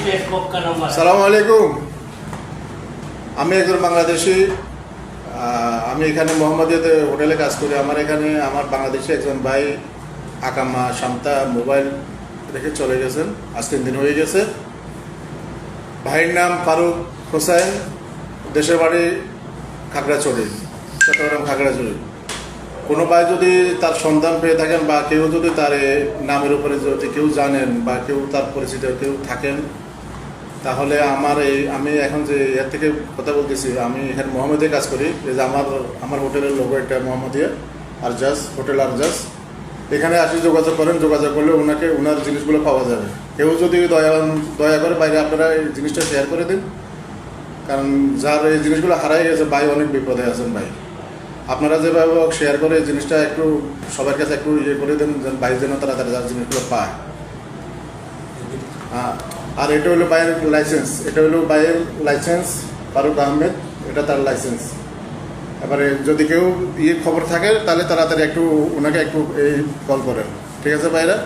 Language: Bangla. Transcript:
আসসালামু আলাইকুম। আমি একজন বাংলাদেশি। আমি এখানে মোহাম্মদিয়াতে হোটেলে কাজ করি। আমার এখানে আমার বাংলাদেশি একজন ভাই আকামা শান্তা মোবাইল রেখে চলে গেছেন। আজ 3 দিন হয়ে গেছে। ভাইয়ের নাম ফারুক হোসেন, দেশের বাড়ি খাগড়াছড়ি, চট্টগ্রাম খাগড়াছড়ি। কোনো ভাই যদি তার সন্ধান পেয়ে থাকেন বা কেউ যদি তার নামের উপরে যদি কেউ জানেন বা কেউ তার পরিচিত কেউ থাকেন, তাহলে আমি এখন যে এর থেকে কথা বলতেছি, আমি এখানে মোহাম্মদিয়া কাজ করি। এই যে আমার হোটেলের লোগো এটা মোহাম্মদিয়া আরজাস, হোটেল আরজাস। এখানে আসি যোগাযোগ করেন, যোগাযোগ করলে ওনার জিনিসগুলো পাওয়া যাবে। কেউ যদি দয়া করে বাইরে আপনারা এই জিনিসটা শেয়ার করে দিন, কারণ যার এই জিনিসগুলো হারাই গেছে ভাই অনেক বিপদে আছেন ভাই। আপনারা যেভাবে শেয়ার করে এই জিনিসটা একটু সবার কাছে একটু ইয়ে করে দেন, যেন ভাই যেন তাড়াতাড়ি যার জিনিসগুলো পায়। আর এটা হলো ভাইয়ের লাইসেন্স, ফারুক আহমেদ, এটা তার লাইসেন্স। এবারে যদি কেউ খবর থাকে তাহলে তাড়াতাড়ি ওনাকে একটু এই কল করেন। ঠিক আছে ভাইরা?